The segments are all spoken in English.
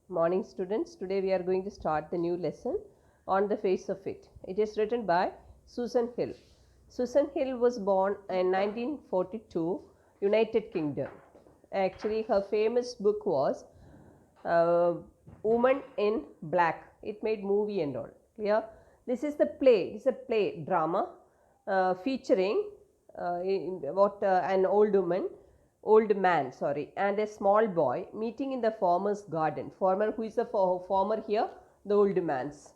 Morning students, today we are going to start the new lesson on the face of it. It is written by Susan Hill. Susan Hill was born in 1942, United Kingdom. Actually, her famous book was Woman in Black. It made movie and all. Clear? This is the play. It's a play drama featuring an old man, and a small boy meeting in the farmer's garden. Farmer, who is the farmer here? The old man's.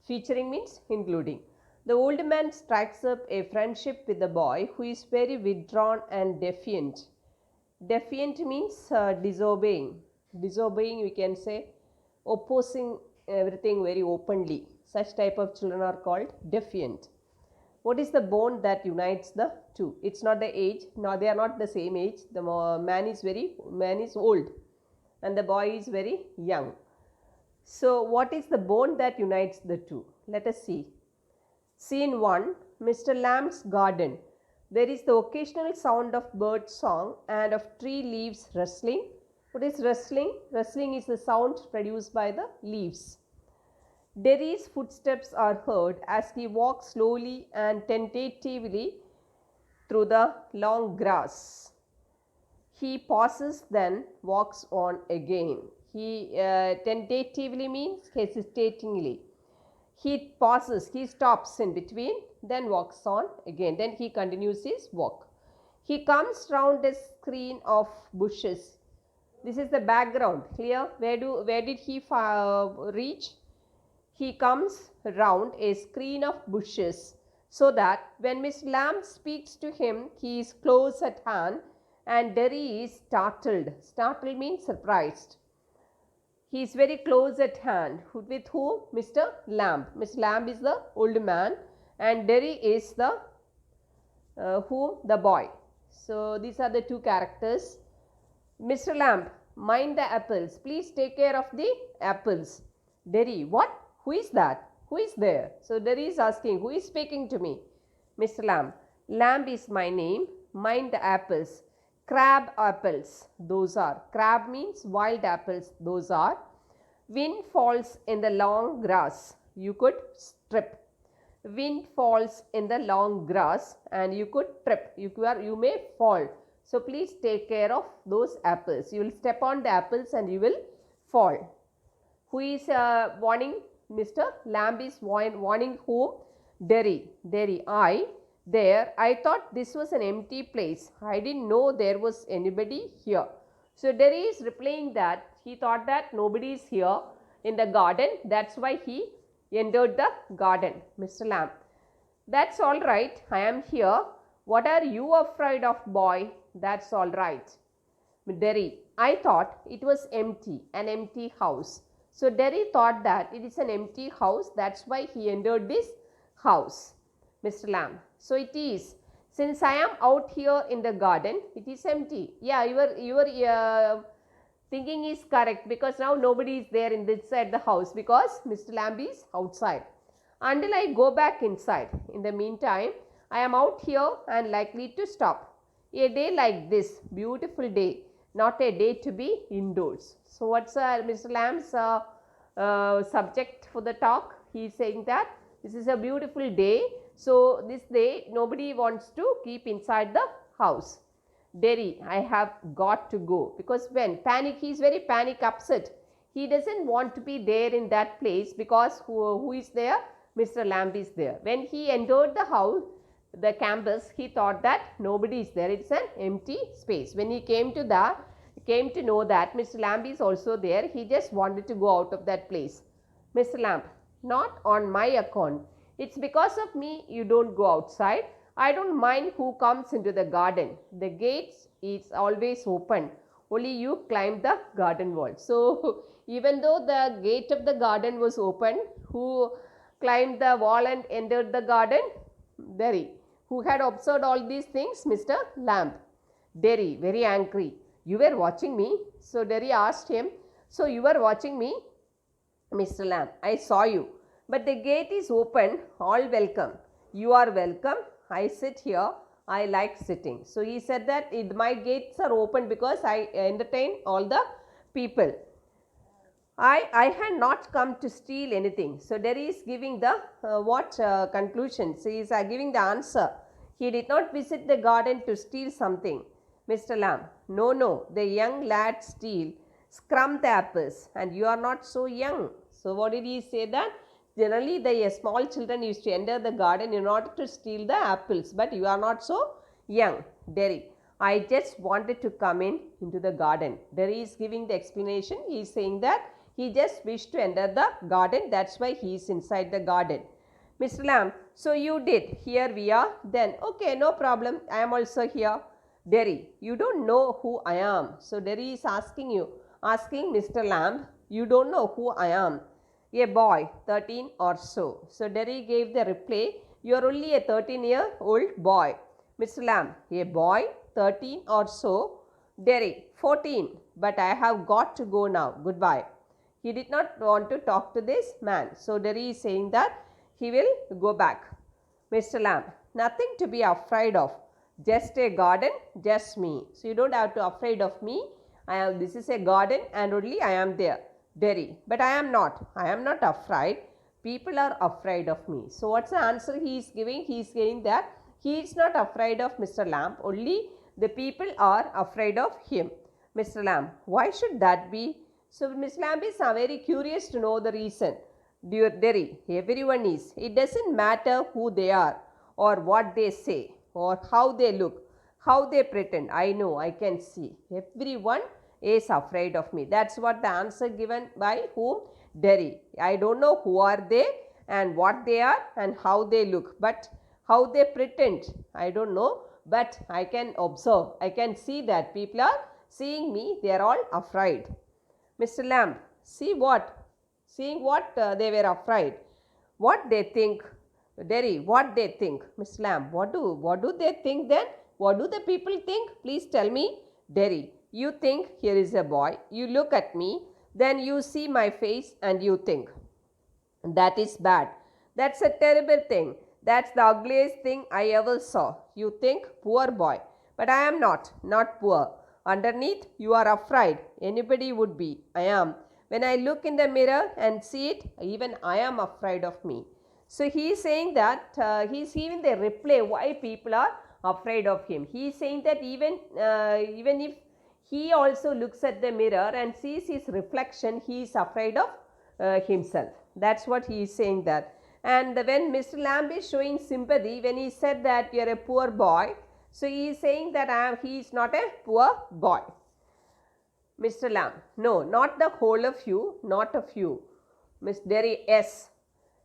Featuring means including. The old man strikes up a friendship with the boy, who is very withdrawn and defiant. Defiant means disobeying. Disobeying, we can say, opposing everything very openly. Such type of children are called defiant. What is the bond that unites the two? It's not the age. No, they are not the same age. The man is old and the boy is very young. So what is the bond that unites the two? Let us see. Scene 1, Mr. Lamb's garden. There is the occasional sound of bird song and of tree leaves rustling. What is rustling? Rustling is the sound produced by the leaves. Derry's footsteps are heard as he walks slowly and tentatively through the long grass. He pauses, then walks on again. He tentatively means hesitatingly. He pauses, he stops in between, then walks on again. Then he continues his walk. He comes round a screen of bushes. This is the background. Clear? Where did he reach? He comes round a screen of bushes, so that when Miss Lamb speaks to him, he is close at hand, and Derry is startled. Startled means surprised. He is very close at hand. With whom? Mr. Lamb. Miss Lamb is the old man and Derry is the the boy. So these are the two characters. Mr. Lamb, mind the apples. Please take care of the apples. Derry, what? Who is that? Who is there? So Derry is asking, who is speaking to me? Mr. Lamb, Lamb is my name. Mind the apples. Crab apples, those are. Crab means wild apples, those are. Wind falls in the long grass. You could trip. Wind falls in the long grass and you could trip. You may fall. So please take care of those apples. You will step on the apples and you will fall. Who is warning? Mr. Lamb is warning whom? Derry. Derry, I thought this was an empty place. I didn't know there was anybody here. So Derry is replying that he thought that nobody is here in the garden. That's why he entered the garden. Mr. Lamb, that's all right. I am here. What are you afraid of, boy? That's all right. Derry, I thought it was empty, an empty house. So Derry thought that it is an empty house. That's why he entered this house. Mr. Lamb, so it is. Since I am out here in the garden, it is empty. Yeah, your thinking is correct, because now nobody is there in this side the house, because Mr. Lamb is outside. Until I go back inside. In the meantime, I am out here and likely to stop. A day like this, beautiful day, not a day to be indoors. So what's Mr. Lamb's subject for the talk? He is saying that this is a beautiful day. So this day nobody wants to keep inside the house. Derry, I have got to go, because when panic, he is very panic upset. He doesn't want to be there in that place, because who is there? Mr. Lamb is there. When he entered the house, the campus, he thought that nobody is there. It's an empty space. When he came to know that Mr. Lamb is also there, he just wanted to go out of that place. Mr. Lamb, not on my account. It's because of me you don't go outside. I don't mind who comes into the garden. The gates is always open. Only you climb the garden wall. So even though the gate of the garden was open, who climbed the wall and entered the garden? Derry. Who had observed all these things? Mr. Lamb. Derry, very angry. You were watching me? So Derry asked him, so you were watching me? Mr. Lamb, I saw you. But the gate is open, all welcome. You are welcome. I sit here. I like sitting. So he said that my gates are open because I entertain all the people. I had not come to steal anything. So Derry is giving the conclusions. He is giving the answer. He did not visit the garden to steal something. Mr. Lamb, no, no, the young lad steal, scrum the apples, and you are not so young. So what did he say that? Generally, the small children used to enter the garden in order to steal the apples, but you are not so young. Derry, I just wanted to come into the garden. Derry is giving the explanation. He is saying that he just wished to enter the garden. That's why he is inside the garden. Mr. Lamb, so you did. Here we are. Then, okay, no problem. I am also here. Derry, you don't know who I am. So Derry is asking Mr. Lamb, you don't know who I am. A boy, 13 or so. So Derry gave the reply, you are only a 13-year-old boy. Mr. Lamb, a boy, 13 or so. Derry, 14. But I have got to go now. Goodbye. He did not want to talk to this man. So Derry is saying that he will go back. Mr. Lamb, nothing to be afraid of. Just a garden, just me. So you don't have to afraid of me. This is a garden and only I am there. Derry, but I am not. I am not afraid. People are afraid of me. So what's the answer he is giving? He is saying that he is not afraid of Mr. Lamb. Only the people are afraid of him. Mr. Lamb, why should that be? So Ms. Lamb is very curious to know the reason. Dear Derry, everyone is. It doesn't matter who they are or what they say or how they look, how they pretend. I know, I can see. Everyone is afraid of me. That's what the answer given by whom? Derry. I don't know who are they and what they are and how they look, but how they pretend, I don't know, but I can observe. I can see that people are seeing me. They are all afraid. Mr. Lamb, see what? Seeing what they were afraid. What they think. Derry, what they think. Mr. Lamb, what do they think then? What do the people think? Please tell me. Derry, you think here is a boy. You look at me. Then you see my face and you think. That is bad. That's a terrible thing. That's the ugliest thing I ever saw. You think, poor boy. But I am not poor. Underneath, you are afraid. Anybody would be. I am. When I look in the mirror and see it, even I am afraid of me. So he is saying that he is giving the reply why people are afraid of him. He is saying that even if he also looks at the mirror and sees his reflection, he is afraid of himself. That's what he is saying that. And when Mr. Lamb is showing sympathy, when he said that you are a poor boy, so he is saying that he is not a poor boy. Mr. Lamb, no, not the whole of you, not of you. Miss Derry, yes.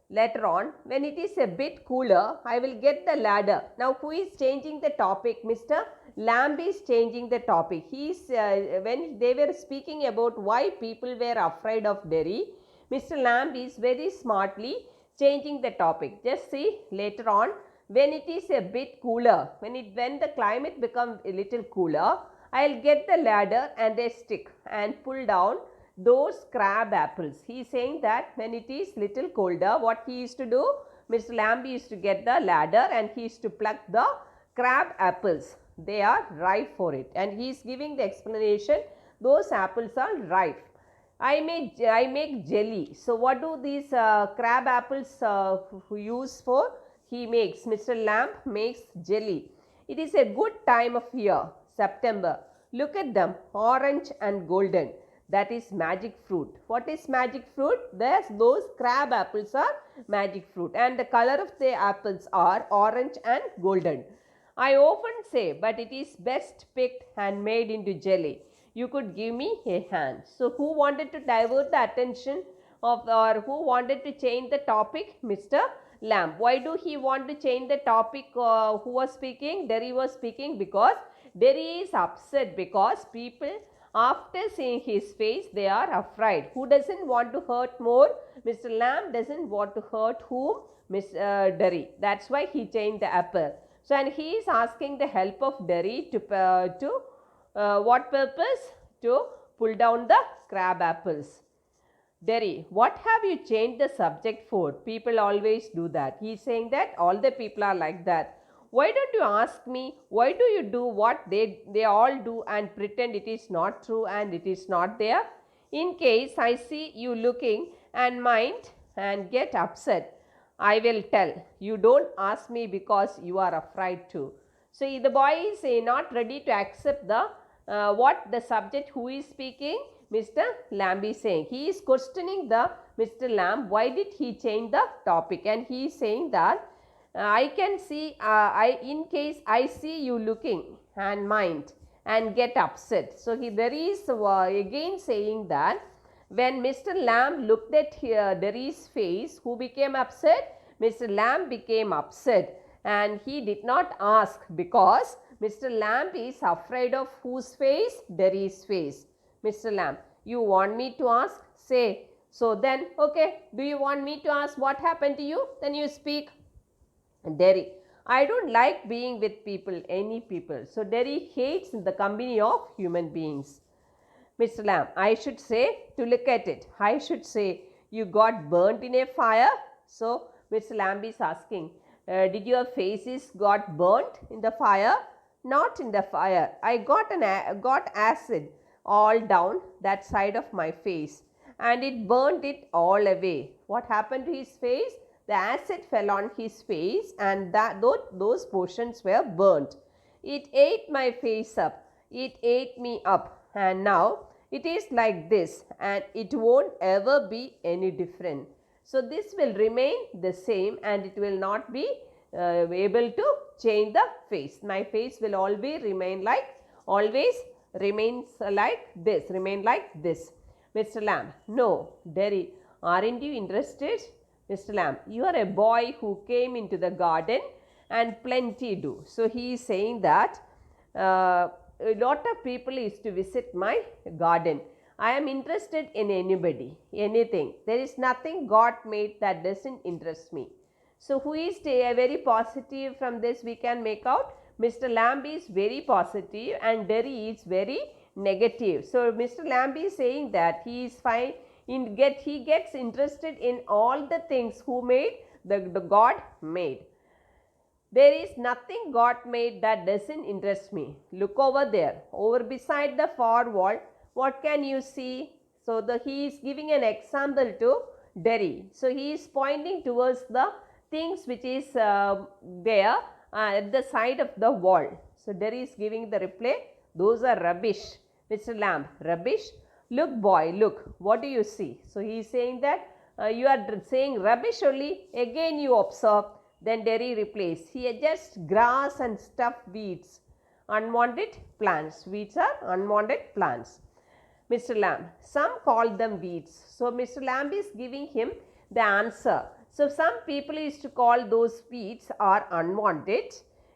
Later on, when it is a bit cooler, I will get the ladder. Now, who is changing the topic? Mr. Lamb is changing the topic. When they were speaking about why people were afraid of Derry, Mr. Lamb is very smartly changing the topic. Just see later on, when it is a bit cooler, when the climate becomes a little cooler, I'll get the ladder and a stick and pull down those crab apples. He is saying that when it is little colder, what he used to do? Mr. Lamb used to get the ladder and he used to pluck the crab apples. They are ripe for it, and he is giving the explanation. Those apples are ripe. I make jelly. So what do these crab apples use for? He makes, Mr. Lamb makes jelly. It is a good time of year, September. Look at them, orange and golden. That is magic fruit. What is magic fruit? Those crab apples are magic fruit, and the color of the apples are orange and golden. I often say, but it is best picked and made into jelly. You could give me a hand. So who wanted to divert the attention of, or who wanted to change the topic? Mr. Lamb. Why do he want to change the topic? Who was speaking? Derry was speaking, because Derry is upset because people, after seeing his face, they are afraid. Who doesn't want to hurt more? Mr. Lamb doesn't want to hurt whom? Miss Derry. That's why he changed the apple. So, and he is asking the help of Derry to what purpose? To pull down the crab apples. Derry, what have you changed the subject for? People always do that. He is saying that all the people are like that. Why don't you ask me? Why do you do what they all do and pretend it is not true and it is not there? In case I see you looking and mind and get upset, I will tell. You don't ask me because you are afraid to. So the boy is not ready to accept the what the subject who is speaking, Mr. Lamb is saying. He is questioning the Mr. Lamb, why did he change the topic, and he is saying that I can see, in case I see you looking and mind and get upset. So there is again saying that when Mr. Lamb looked at Derry's face, who became upset? Mr. Lamb became upset, and he did not ask because Mr. Lamb is afraid of whose face? Derry's face. Mr. Lamb, you want me to ask? Say. So then, okay, do you want me to ask what happened to you? Then you speak. Derry, I don't like being with people, any people. So Derry hates the company of human beings. Mr. Lamb, I should say, to look at it, I should say, you got burnt in a fire. So Mr. Lamb is asking, did your faces got burnt in the fire? Not in the fire. I got acid all down that side of my face, and it burnt it all away. What happened to his face? The acid fell on his face, and those portions were burnt. It ate my face up. It ate me up, and now it is like this, and it won't ever be any different. So this will remain the same, and it will not be able to change the face. My face will always remain like this. Mr. Lamb, no. Derry, aren't you interested? Mr. Lamb, you are a boy who came into the garden and plenty do. So he is saying that a lot of people used to visit my garden. I am interested in anybody, anything. There is nothing God made that doesn't interest me. So who is very positive from this we can make out? Mr. Lamb is very positive and Derry is very negative. So Mr. Lamb is saying that he is fine. He gets interested in all the things who made, the God made. There is nothing God made that doesn't interest me. Look over there, over beside the far wall. What can you see? So he is giving an example to Derry. So he is pointing towards the things which is there at the side of the wall. So Derry is giving the reply. Those are rubbish. Mr. Lamb, rubbish? Look boy, look, what do you see? So he is saying that you are saying rubbish only. Again you observe. Then Derry replies, he adjusts grass and stuffed weeds. Unwanted plants. Weeds are unwanted plants. Mr. Lamb, some call them weeds. So Mr. Lamb is giving him the answer. So some people used to call those weeds are unwanted.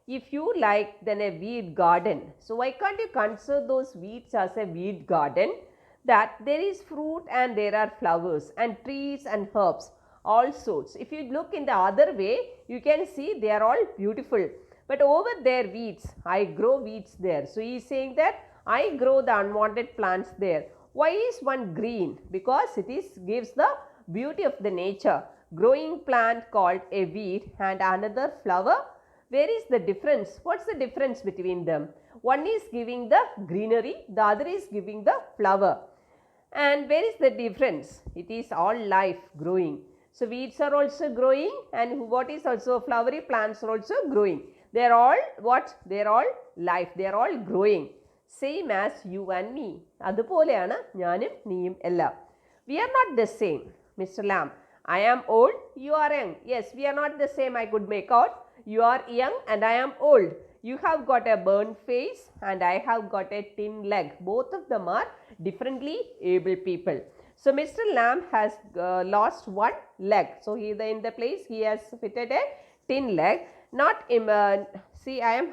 If you like, then a weed garden. So why can't you consider those weeds as a weed garden? That there is fruit and there are flowers and trees and herbs, all sorts. If you look in the other way, you can see they are all beautiful. But over there weeds, I grow weeds there. So he is saying that I grow the unwanted plants there. Why is one green? Because it gives the beauty of the nature. Growing plant called a weed and another flower. Where is the difference? What's the difference between them? One is giving the greenery, the other is giving the flower. And where is the difference? It is all life growing. So weeds are also growing, and what is also flowery plants are also growing. They are all what? They are all life. They are all growing. Same as you and me. അതുപോലെയാണ് ഞാനും നീയും എല്ലാം. We are not the same. Mr. Lamb, I am old, you are young. Yes, we are not the same, I could make out. You are young and I am old. You have got a burnt face and I have got a thin leg. Both of them are differently able people. So Mr. Lamb has lost one leg. So in the place he has fitted a thin leg. Not see, I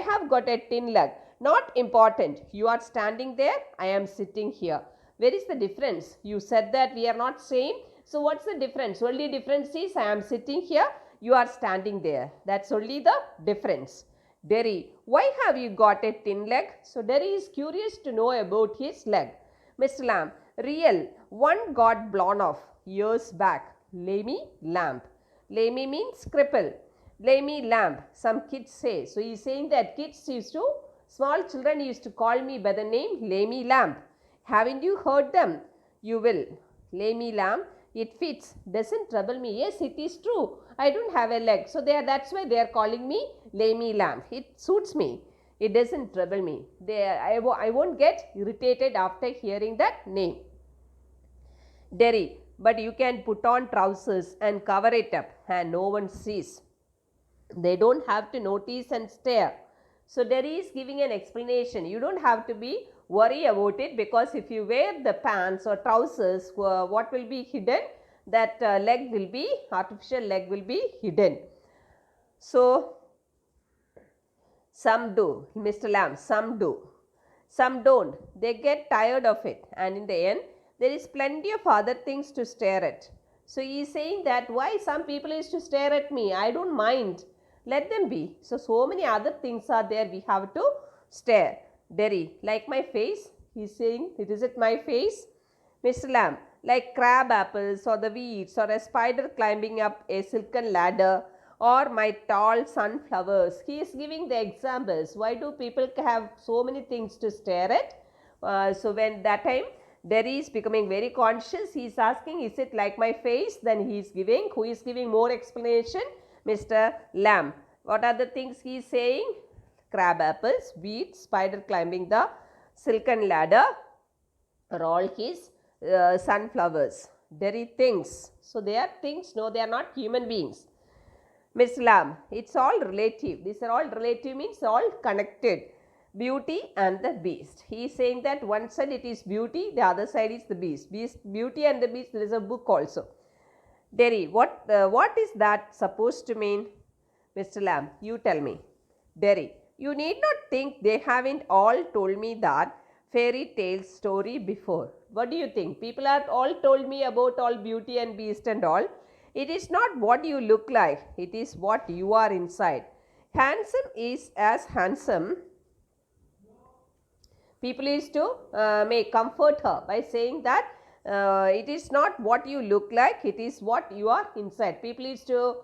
have got a thin leg. Not important. You are standing there, I am sitting here. Where is the difference? You said that we are not same. So what's the difference? Only difference is I am sitting here, you are standing there. That's only the difference. Derry, why have you got a thin leg? So Derry is curious to know about his leg. Mr. Lamb, real, one got blown off years back. Lamy lamb. Lamy means cripple. Lamy lamb, some kids say. So he is saying that small children used to call me by the name Lamy lamb. Haven't you heard them? You will. Lamy lamb, it fits, doesn't trouble me. Yes, it is true. I don't have a leg. So that's why they are calling me lamy lamb. It suits me. It doesn't trouble me. I won't get irritated after hearing that name. Derry, but you can put on trousers and cover it up and no one sees. They don't have to notice and stare. So Derry is giving an explanation. You don't have to be worry about it, because if you wear the pants or trousers, what will be hidden? That leg will be, artificial leg will be hidden. So some do, Mr. Lamb, some do. Some don't. They get tired of it, and in the end, there is plenty of other things to stare at. So he is saying that why some people is to stare at me, I don't mind. Let them be. So many other things are there, we have to stare. Derry, like my face? He is saying, is it my face? Mr. Lamb, like crab apples or the weeds or a spider climbing up a silken ladder or my tall sunflowers. He is giving the examples. Why do people have so many things to stare at? So when that time Derry is becoming very conscious, he is asking, is it like my face? Then he is giving, who is giving more explanation? Mr. Lamb. What are the things he is saying? Crab apples, weeds, spider climbing the silken ladder are all his sunflowers. Derry thinks. So they are things, no, they are not human beings. Miss Lamb, it's all relative. These are all relative, means all connected. Beauty and the beast. He is saying that one side it is beauty, the other side is the beast. Beauty and the beast, there is a book also. Derry, what is that supposed to mean? Mr. Lamb, you tell me. Derry, you need not think they haven't all told me that fairy tale story before. What do you think? People are all told me about all beauty and beast and all. It is not what you look like, it is what you are inside. Handsome is as handsome. People is to may comfort her by saying that it is not what you look like, it is what you are inside. People is to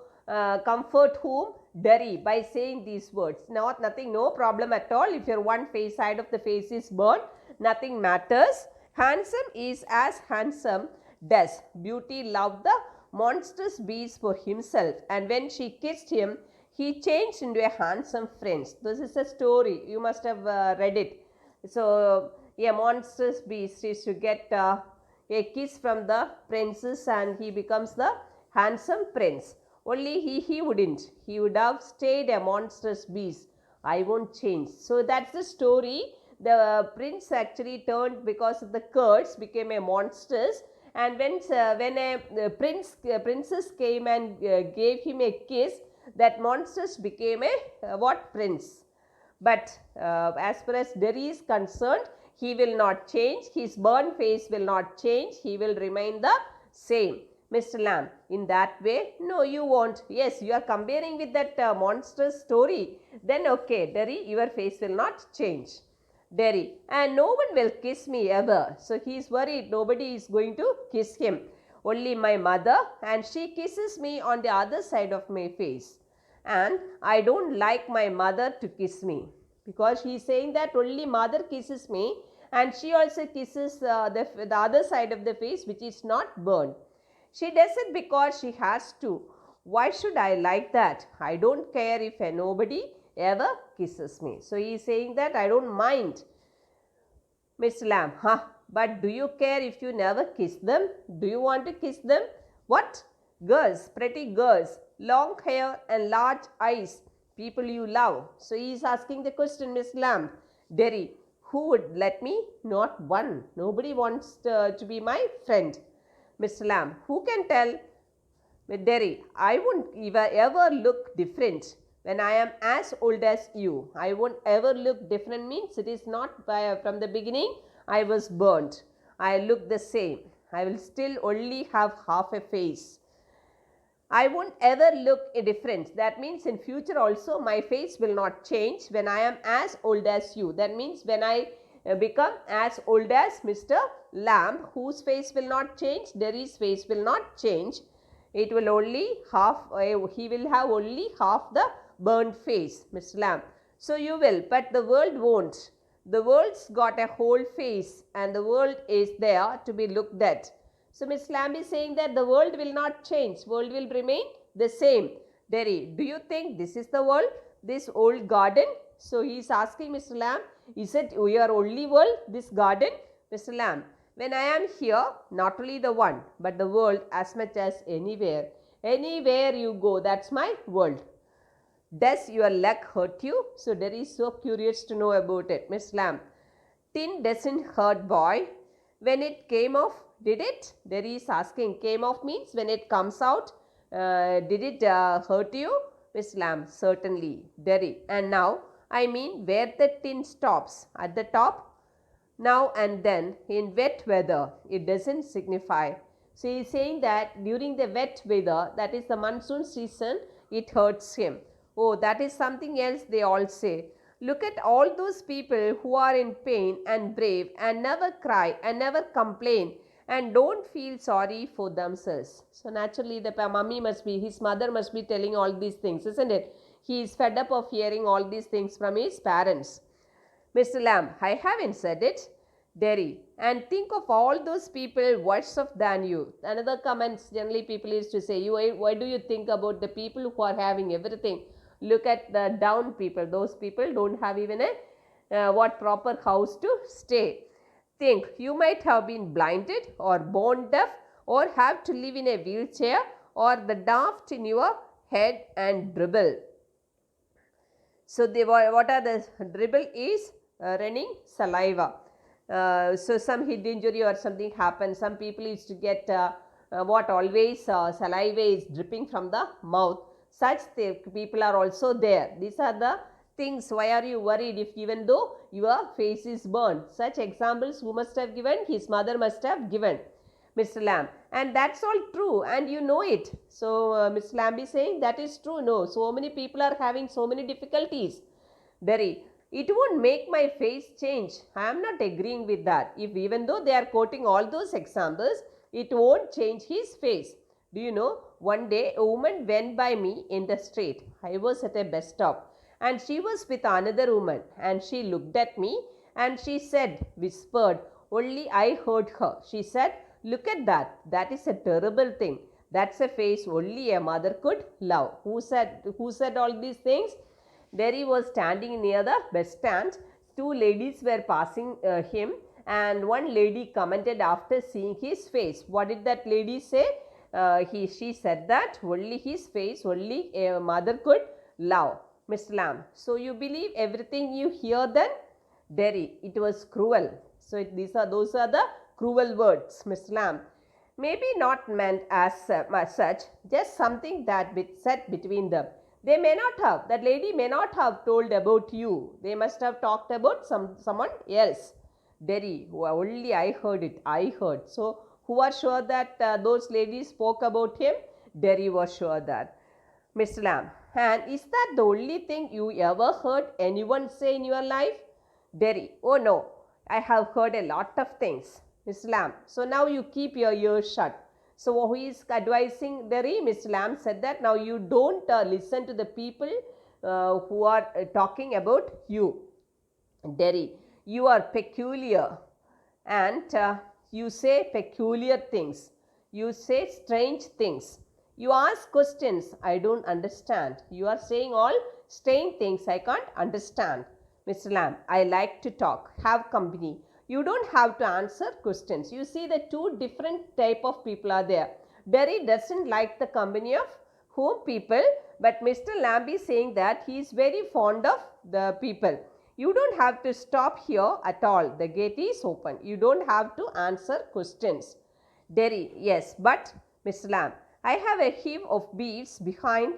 comfort whom? Derry, by saying these words. Nothing, no problem at all. If your one face, side of the face is burnt, nothing matters. Handsome is as handsome does. Beauty loved the monstrous beast for himself, and when she kissed him, he changed into a handsome prince. This is a story. You must have read it. So a monstrous beast is to get a kiss from the princess, and he becomes the handsome prince. Only he wouldn't. He would have stayed a monstrous beast. I won't change. So that's the story. The prince actually turned, because of the curse, became a monstrous. And when a princess came and gave him a kiss, that monstrous became a what? Prince. But as far as Derry is concerned, he will not change. His burnt face will not change. He will remain the same. Mr. Lamb, in that way? No, you won't. Yes, you are comparing with that monstrous story. Then okay, Derry, your face will not change. Derry, and no one will kiss me ever. So he is worried nobody is going to kiss him. Only my mother, and she kisses me on the other side of my face. And I don't like my mother to kiss me, because he is saying that only mother kisses me, and she also kisses the other side of the face which is not burnt. She does it because she has to. Why should I like that? I don't care if nobody ever kisses me. So he is saying that I don't mind. Mr. Lamb, but do you care if you never kiss them? Do you want to kiss them? What? Girls, pretty girls, long hair and large eyes, people you love. So he is asking the question, Miss Lamb. Derry, who would let me? Not one. Nobody wants to be my friend. Mr. Lamb, who can tell? Derry, I won't ever look different when I am as old as you. I won't ever look different, means it is not from the beginning I was burnt. I look the same. I will still only have half a face. I won't ever look different. That means in future also my face will not change when I am as old as you. That means when I become as old as Mr. Lamb, whose face will not change? Derry's face will not change. It will only he will have only half the burnt face, Mr. Lamb. So you will, but the world won't. The world's got a whole face and the world is there to be looked at. So Miss Lamb is saying that the world will not change. World will remain the same. Derry, do you think this is the world? This old garden? So he is asking Mr. Lamb, is it your only world, this garden? Mr. Lamb, when I am here, not only the one, but the world as much as anywhere. Anywhere you go, that's my world. Does your leg hurt you? So Derry is so curious to know about it. Miss Lamb, tin doesn't hurt, boy. When it came off, did it? Derry is asking, came off means when it comes out, did it hurt you? Miss Lamb, certainly. Derry, and now, I mean where the tin stops, at the top? Now and then, in wet weather, it doesn't signify. So he is saying that during the wet weather, that is the monsoon season, it hurts him. Oh, that is something else they all say. Look at all those people who are in pain and brave and never cry and never complain and don't feel sorry for themselves. So naturally the mummy must be, his mother must be telling all these things, isn't it? He is fed up of hearing all these things from his parents. Mr. Lamb, I haven't said it. Derry, and think of all those people worse off than you. Another comment generally people used to say, why do you think about the people who are having everything? Look at the down people. Those people don't have even a proper house to stay. Think, you might have been blinded or born deaf or have to live in a wheelchair or the daft in your head and dribble. So what are the dribble is running saliva. So some head injury or something happens. Some people used to get saliva is dripping from the mouth. Such people are also there. These are the things. Why are you worried if even though your face is burned? Such examples who must have given? His mother must have given. Mr. Lamb, and that's all true and you know it. So Mr. Lamb is saying that is true. No, so many people are having so many difficulties. Derry, it won't make my face change. I am not agreeing with that. If even though they are quoting all those examples, it won't change his face. Do you know, one day a woman went by me in the street. I was at a bus stop and she was with another woman and she looked at me and she said, whispered, only I heard her. She said, look at that. That is a terrible thing. That's a face only a mother could love. Who said all these things? Derry was standing near the bus stand. Two ladies were passing him and one lady commented after seeing his face. What did that lady say? She said that only his face, only a mother could love. Mr. Lamb, so you believe everything you hear then? Derry, it was cruel. So those are the cruel words, Mr. Lamb. Maybe not meant as such, just something that said between them. They may not have, that lady may not have told about you. They must have talked about someone else. Derry, only I heard it, I heard. So who are sure that those ladies spoke about him? Derry was sure that. Mr. Lamb, and is that the only thing you ever heard anyone say in your life? Derry, oh no, I have heard a lot of things. Mr. Lamb, so now you keep your ears shut. So who is advising Derry? Mr. Lamb said that now you don't listen to the people who are talking about you. Derry, you are peculiar and you say peculiar things. You say strange things. You ask questions I don't understand. You are saying all strange things I can't understand. Mr. Lamb, I like to talk, have company. You don't have to answer questions. You see the two different type of people are there. Derry doesn't like the company of whom people, but Mr. Lamb is saying that he is very fond of the people. You don't have to stop here at all. The gate is open. You don't have to answer questions. Derry, yes, but Mr. Lamb, I have a heap of bees behind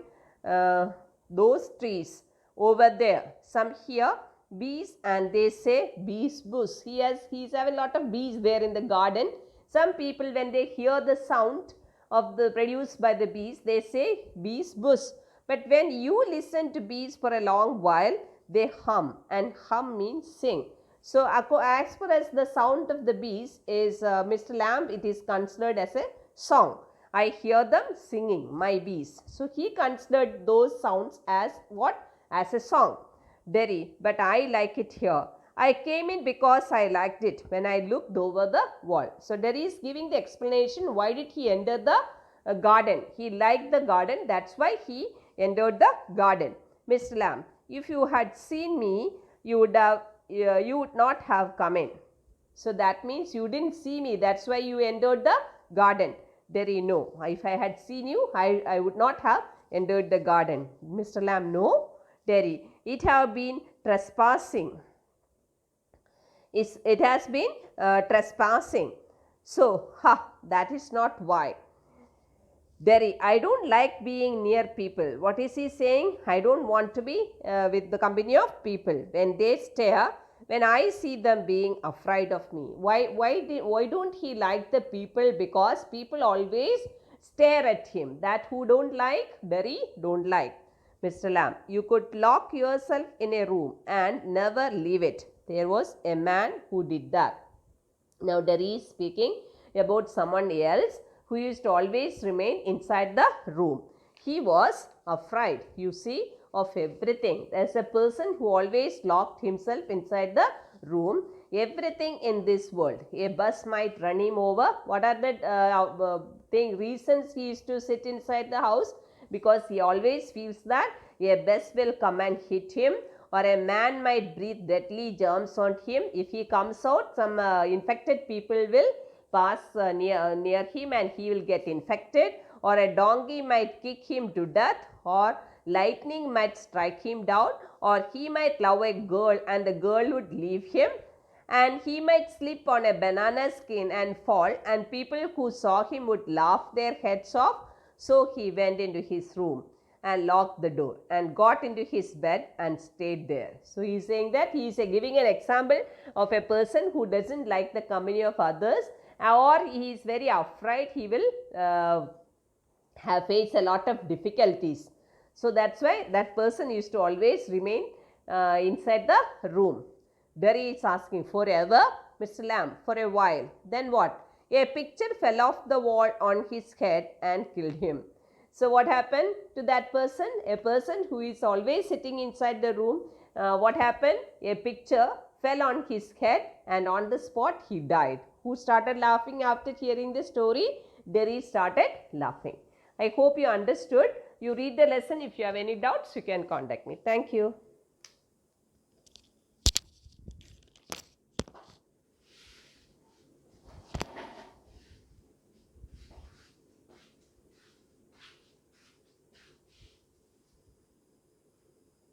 those trees over there. Some here bees and they say bees bush. He's having a lot of bees there in the garden. Some people when they hear the sound of the produced by the bees, they say bees bush. But when you listen to bees for a long while, they hum, and hum means sing. So as far as the sound of the bees is Mr. Lamb, it is considered as a song. I hear them singing, my bees. So he considered those sounds as what? As a song. Derry, but I like it here. I came in because I liked it when I looked over the wall. So Derry is giving the explanation why did he enter the garden. He liked the garden, that's why he entered the garden. Mr. Lamb, if you had seen me, you would not have come in. So that means you didn't see me, that's why you entered the garden. Derry, no. If I had seen you, I would not have entered the garden. Mr. Lamb, no. Derry, it have been trespassing. It has been trespassing. So, that is not why. Derry, I don't like being near people. What is he saying? I don't want to be with the company of people. When they stare, when I see them being afraid of me. Why don't he like the people? Because people always stare at him. That who don't like, Derry don't like. Mr. Lamb, you could lock yourself in a room and never leave it. There was a man who did that. Now Derry is speaking about someone else who used to always remain inside the room. He was afraid, you see, of everything. There's a person who always locked himself inside the room. Everything in this world. A bus might run him over. What are the reasons he used to sit inside the house? Because he always feels that a bus will come and hit him, or a man might breathe deadly germs on him. If he comes out, some infected people will pass near him and he will get infected, or a donkey might kick him to death, or lightning might strike him down, or he might love a girl and the girl would leave him, and he might slip on a banana skin and fall, and people who saw him would laugh their heads off. So he went into his room and locked the door and got into his bed and stayed there. So he is saying that he is giving an example of a person who doesn't like the company of others, or he is very afraid he will have faced a lot of difficulties. So that's why that person used to always remain inside the room. Derry is asking, forever? Mr. Lamb, for a while. Then what? A picture fell off the wall on his head and killed him. So what happened to that person? A person who is always sitting inside the room, what happened? A picture fell on his head and on the spot he died. Who started laughing after hearing the story? Derry started laughing. I hope you understood. You read the lesson. If you have any doubts, you can contact me. Thank you.